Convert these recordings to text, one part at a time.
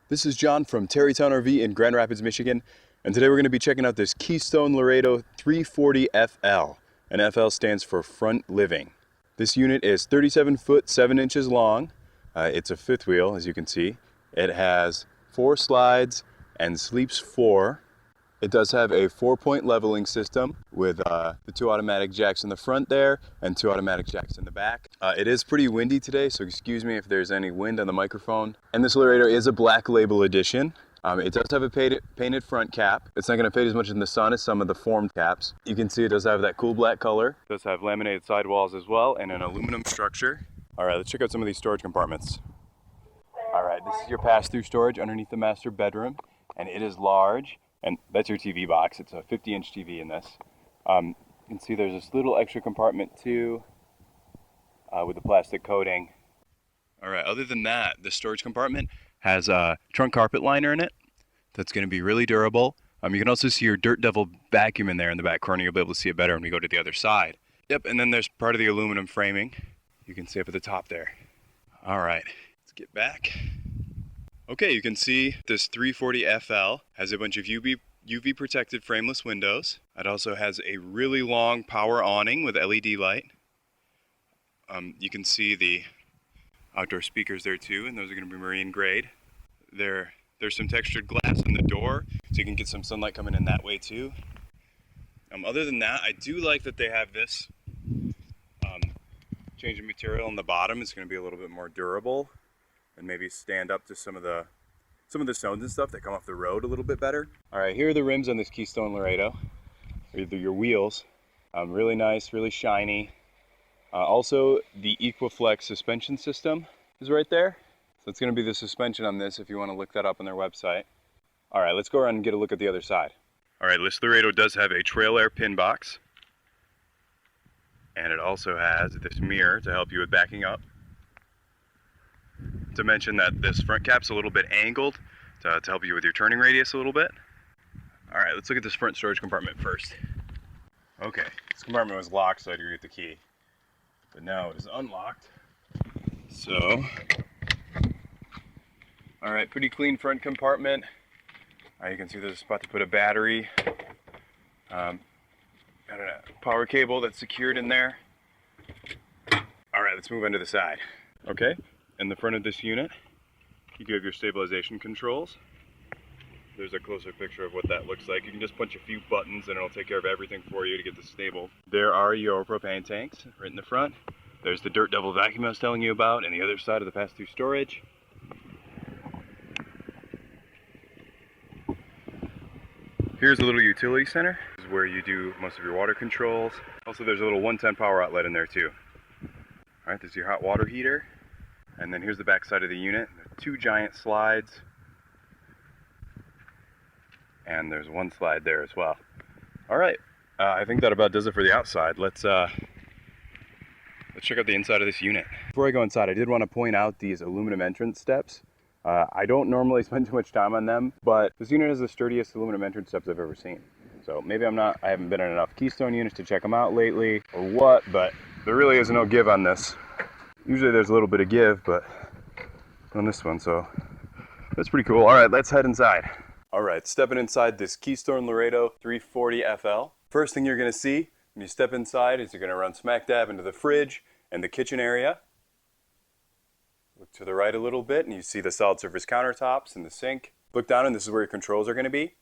This is John from Terrytown RV in Grand Rapids, Michigan, and today we're going to be checking out this Keystone Laredo 340 FL, and FL stands for Front Living. This unit is 37 foot 7 inches long. It's a fifth wheel, as you can see. It has 4 slides and sleeps 4. It does have a 4-point leveling system with the 2 automatic jacks in the front there and 2 automatic jacks in the back. It is pretty windy today, so excuse me if there's any wind on the microphone. And this Laredo is a black label edition. It does have a painted front cap. It's not going to fade as much in the sun as some of the formed caps. You can see it does have that cool black color. It does have laminated sidewalls as well and an aluminum structure. All right, let's check out some of these storage compartments. All right, this is your pass-through storage underneath the master bedroom, and it is large. And that's your TV box. It's a 50-inch TV in this. You can see there's this little extra compartment too with the plastic coating. All right, other than that, the storage compartment has a trunk carpet liner in it that's going to be really durable. You can also see your Dirt Devil vacuum in there in the back corner. You'll be able to see it better when we go to the other side. Yep, and then there's part of the aluminum framing. You can see up at the top there. All right, let's get back. Okay, you can see this 340 FL has a bunch of UV protected frameless windows. It also has a really long power awning with LED light. You can see the outdoor speakers there too, and those are going to be marine grade. There's some textured glass in the door, so you can get some sunlight coming in that way too. Other than that, I do like that they have this change of material on the bottom. It's going to be a little bit more durable and maybe stand up to some of the stones and stuff that come off the road a little bit better. All right, here are the rims on this Keystone Laredo, or your wheels. Really nice, really shiny. Also, the Equiflex suspension system is right there. So it's going to be the suspension on this if you want to look that up on their website. All right, let's go around and get a look at the other side. All right, this Laredo does have a trail air pin box. And it also has this mirror to help you with backing up. To mention that this front cap's a little bit angled to help you with your turning radius a little bit. All right, let's look at this front storage compartment first. Okay, this compartment was locked, so I had to get the key. But now it is unlocked. So, all right, pretty clean front compartment. You can see there's a spot to put a battery. Got a power cable that's secured in there. All right, let's move on to the side. Okay. In the front of this unit, you do have your stabilization controls. There's a closer picture of what that looks like. You can just punch a few buttons and it'll take care of everything for you to get this stable. There are your propane tanks right in the front. There's the Dirt Devil vacuum I was telling you about, and the other side of the pass-through storage. Here's a little utility center. This is where you do most of your water controls. Also, there's a little 110 power outlet in there too. All right, this is your hot water heater. And then here's the back side of the unit. There's 2 giant slides. And there's 1 slide there as well. All right, I think that about does it for the outside. Let's check out the inside of this unit. Before I go inside, I did want to point out these aluminum entrance steps. I don't normally spend too much time on them, but this unit has the sturdiest aluminum entrance steps I've ever seen. So maybe I haven't been in enough Keystone units to check them out lately or what, but there really is no give on this. Usually there's a little bit of give, but on this one, so that's pretty cool. All right, let's head inside. All right, stepping inside this Keystone Laredo 340 FL. First thing you're gonna see when you step inside is you're gonna run smack dab into the fridge and the kitchen area. Look to the right a little bit and you see the solid surface countertops and the sink. Look down and this is where your controls are gonna be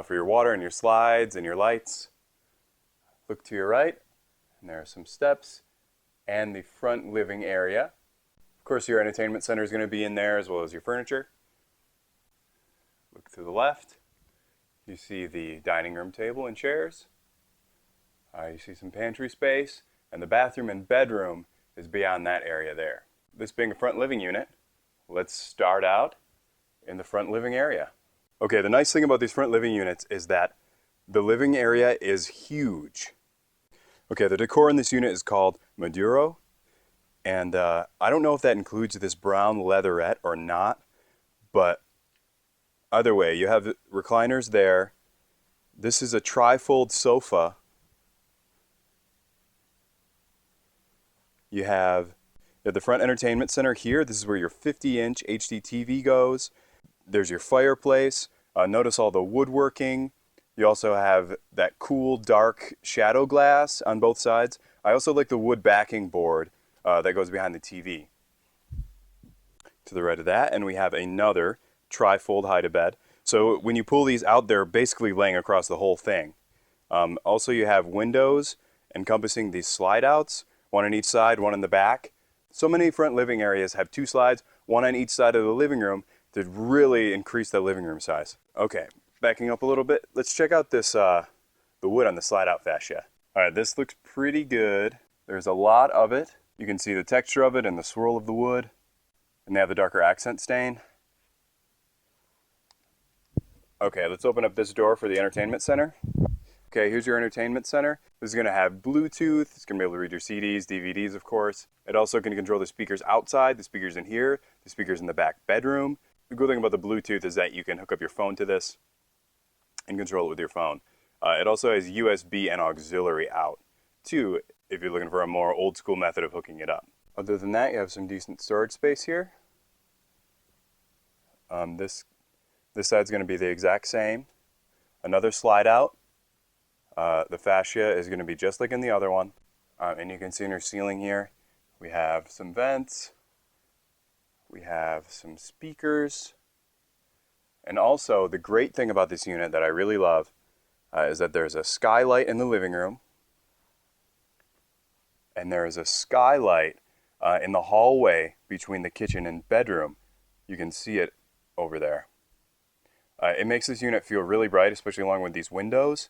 for your water and your slides and your lights. Look to your right and there are some steps and the front living area. Of course, your entertainment center is going to be in there as well as your furniture. Look to the left. You see the dining room table and chairs. You see some pantry space, and the bathroom and bedroom is beyond that area there. This being a front living unit, let's start out in the front living area. Okay, the nice thing about these front living units is that the living area is huge. Okay, the decor in this unit is called Maduro, and I don't know if that includes this brown leatherette or not, but either way, you have recliners there. This is a tri-fold sofa. You have the front entertainment center here. This is where your 50-inch HD TV goes. There's your fireplace. Notice all the woodworking. You also have that cool dark shadow glass on both sides. I also like the wood backing board that goes behind the TV. To the right of that, and we have another tri-fold hide-a-bed. So when you pull these out, they're basically laying across the whole thing. Also, you have windows encompassing these slide outs, one on each side, one in the back. So many front living areas have two slides, one on each side of the living room to really increase the living room size. Okay, backing up a little bit, let's check out this the wood on the slide out fascia. All right, this looks pretty good. There's a lot of it. You can see the texture of it and the swirl of the wood, and they have the darker accent stain. Okay, let's open up this door for the entertainment center. Okay, here's your entertainment center. This is going to have Bluetooth. It's going to be able to read your CDs, DVDs, of course. It also can control the speakers outside, the speakers in here, the speakers in the back bedroom. The good thing about the Bluetooth is that you can hook up your phone to this and control it with your phone. It also has USB and auxiliary out, too, if you're looking for a more old school method of hooking it up. Other than that, you have some decent storage space here. This side's going to be the exact same. Another slide out. The fascia is going to be just like in the other one. And you can see in your ceiling here, we have some vents. We have some speakers. And also, the great thing about this unit that I really love is that there's a skylight in the living room. And there is a skylight in the hallway between the kitchen and bedroom. You can see it over there. It makes this unit feel really bright, especially along with these windows.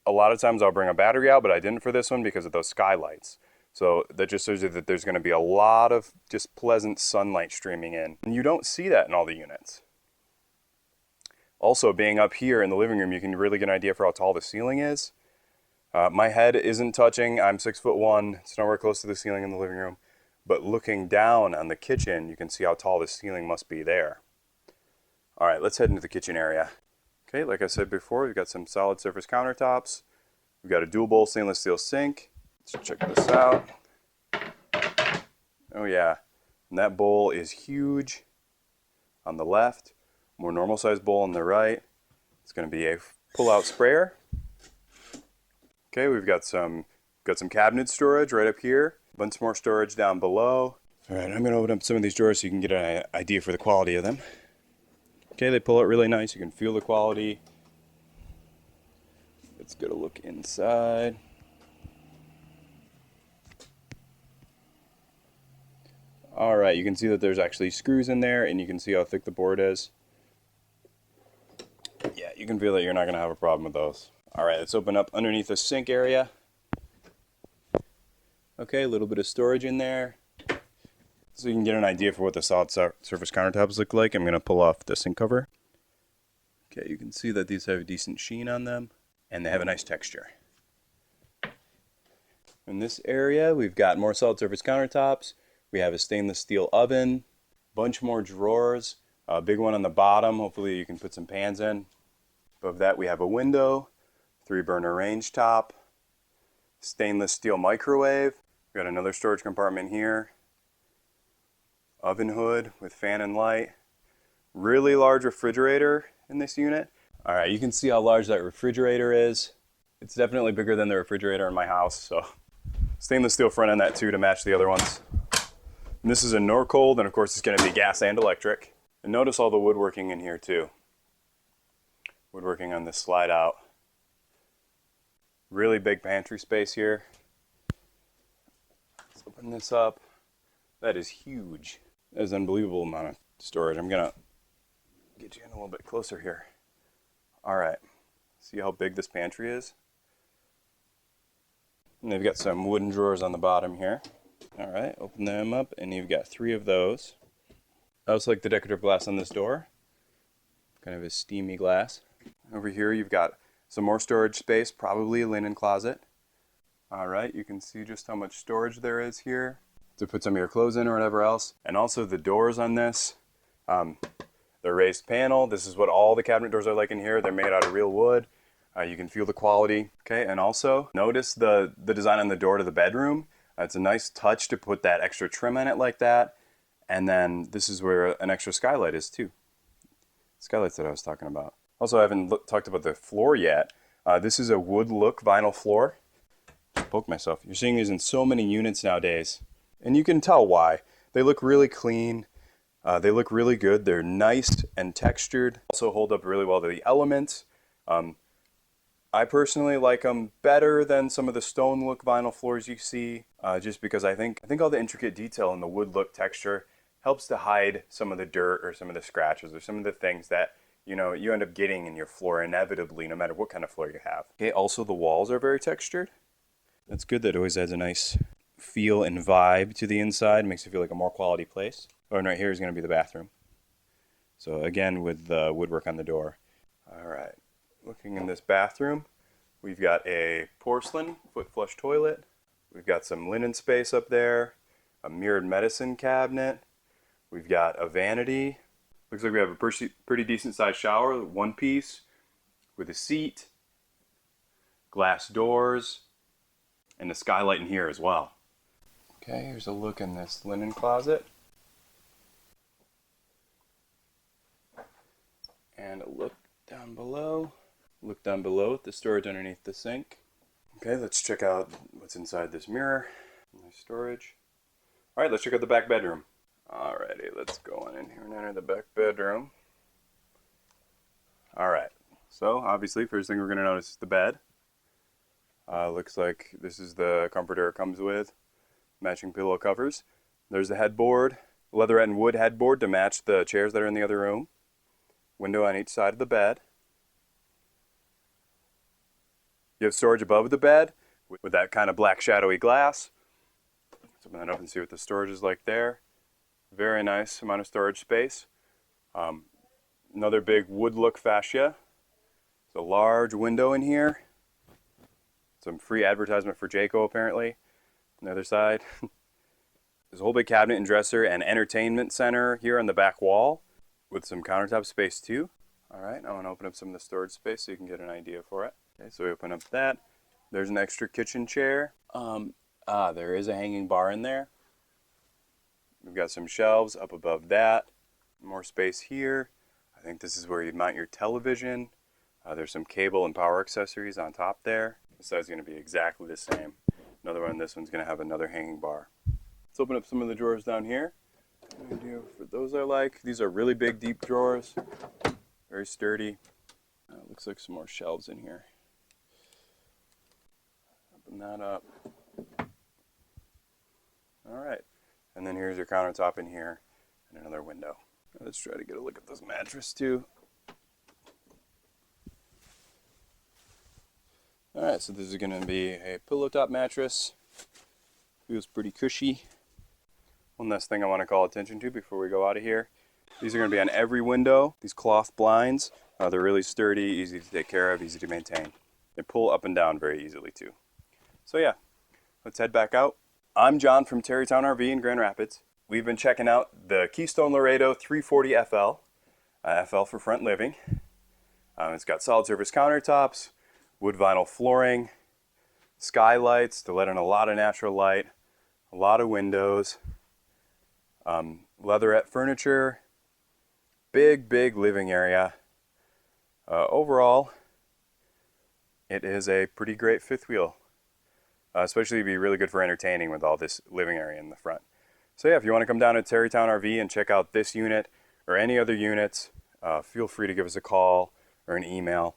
A lot of times I'll bring a battery out, but I didn't for this one because of those skylights. So that just shows you that there's going to be a lot of just pleasant sunlight streaming in. And you don't see that in all the units. Also, being up here in the living room, you can really get an idea for how tall the ceiling is. My head isn't touching. I'm 6'1". It's nowhere close to the ceiling in the living room. But looking down on the kitchen, you can see how tall the ceiling must be there. All right, let's head into the kitchen area. Okay, like I said before, we've got some solid surface countertops. We've got a dual bowl stainless steel sink. Let's check this out. Oh yeah, and that bowl is huge on the left. More normal sized bowl on the right. It's going to be a pull-out sprayer. Okay, we've got some cabinet storage right up here. A bunch more storage down below. All right, I'm going to open up some of these drawers so you can get an idea for the quality of them. Okay, they pull out really nice. You can feel the quality. Let's get a look inside. All right, you can see that there's actually screws in there, and you can see how thick the board is. Yeah, you can feel that you're not going to have a problem with those. All right, let's open up underneath the sink area. Okay, a little bit of storage in there. So you can get an idea for what the solid surface countertops look like. I'm going to pull off the sink cover. Okay, you can see that these have a decent sheen on them, and they have a nice texture. In this area, we've got more solid surface countertops. We have a stainless steel oven, a bunch more drawers, a big one on the bottom. Hopefully you can put some pans in. Above that, we have a window, 3-burner range top, stainless steel microwave. We've got another storage compartment here. Oven hood with fan and light. Really large refrigerator in this unit. All right, you can see how large that refrigerator is. It's definitely bigger than the refrigerator in my house, so stainless steel front on that too to match the other ones. And this is a Norcold, and of course it's going to be gas and electric. And notice all the woodworking in here too. Woodworking on this slide out. Really big pantry space here. Let's open this up. That is huge. That is an unbelievable amount of storage. I'm going to get you in a little bit closer here. All right. See how big this pantry is? And they've got some wooden drawers on the bottom here. All right, open them up, and you've got 3 of those. I also like the decorative glass on this door. Kind of a steamy glass. Over here, you've got some more storage space, probably a linen closet. All right, you can see just how much storage there is here to put some of your clothes in or whatever else. And also the doors on this, they're raised panel. This is what all the cabinet doors are like in here. They're made out of real wood. You can feel the quality. Okay, and also notice the design on the door to the bedroom. It's a nice touch to put that extra trim in it like that. And then this is where an extra skylight is too. Skylights that I was talking about. Also, I haven't talked about the floor yet. This is a wood look vinyl floor. Poke myself. You're seeing these in so many units nowadays. And you can tell why. They look really clean. They look really good. They're nice and textured. Also hold up really well to the elements. I personally like them better than some of the stone look vinyl floors you see, just because I think all the intricate detail in the wood look texture helps to hide some of the dirt or some of the scratches or some of the things that you end up getting in your floor inevitably, no matter what kind of floor you have. Okay, also the walls are very textured. That's good. That always adds a nice feel and vibe to the inside. Makes it feel like a more quality place. Oh, and right here is going to be the bathroom. So again, with the woodwork on the door. All right, looking in this bathroom, we've got a porcelain foot flush toilet. We've got some linen space up there, a mirrored medicine cabinet. We've got a vanity. Looks like we have a pretty decent sized shower, one piece, with a seat, glass doors, and a skylight in here as well. Okay, here's a look in this linen closet. And a look down below. Look down below at the storage underneath the sink. Okay, let's check out what's inside this mirror. Nice storage. All right, let's check out the back bedroom. Alrighty, let's go on in here and enter the back bedroom. Alright, so obviously first thing we're going to notice is the bed. Looks like this is the comforter it comes with. Matching pillow covers. There's the headboard, leatherette and wood headboard to match the chairs that are in the other room. Window on each side of the bed. You have storage above the bed with that kind of black shadowy glass. Let's open that up and see what the storage is like there. Very nice amount of storage space. Another big wood look fascia. It's a large window in here. Some free advertisement for Jayco apparently. On the other side. There's a whole big cabinet and dresser and entertainment center here on the back wall with some countertop space too. Alright, I want to open up some of the storage space so you can get an idea for it. Okay, so we open up that. There's an extra kitchen chair. There is a hanging bar in there. We've got some shelves up above that. More space here. I think this is where you mount your television. There's some cable and power accessories on top there. This side's going to be exactly the same. Another one, this one's going to have another hanging bar. Let's open up some of the drawers down here. An idea for those I like. These are really big, deep drawers. Very sturdy. Looks like some more shelves in here. Open that up. All right. And then here's your countertop in here and another window. Let's try to get a look at this mattress too. All right, so this is going to be a pillow top mattress. Feels pretty cushy. One last thing I want to call attention to before we go out of here. These are going to be on every window. These cloth blinds, they're really sturdy, easy to take care of, easy to maintain. They pull up and down very easily too. So yeah, let's head back out. I'm John from Terrytown RV in Grand Rapids. We've been checking out the Keystone Laredo 340 FL, FL for front living. It's got solid surface countertops, wood vinyl flooring, skylights to let in a lot of natural light, a lot of windows, leatherette furniture, big living area. Overall, it is a pretty great fifth wheel. Especially it'd be really good for entertaining with all this living area in the front. So yeah, if you want to come down to Terrytown RV and check out this unit or any other units, feel free to give us a call or an email,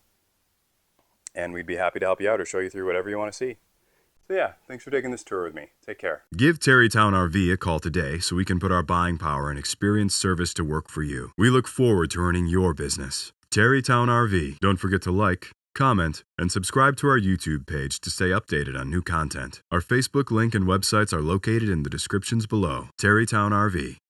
and we'd be happy to help you out or show you through whatever you want to see. So yeah, thanks for taking this tour with me. Take care. Give Terrytown RV a call today so we can put our buying power and experienced service to work for you. We look forward to earning your business. Terrytown RV. Don't forget to like, comment, and subscribe to our YouTube page to stay updated on new content. Our Facebook link and websites are located in the descriptions below. Terrytown RV.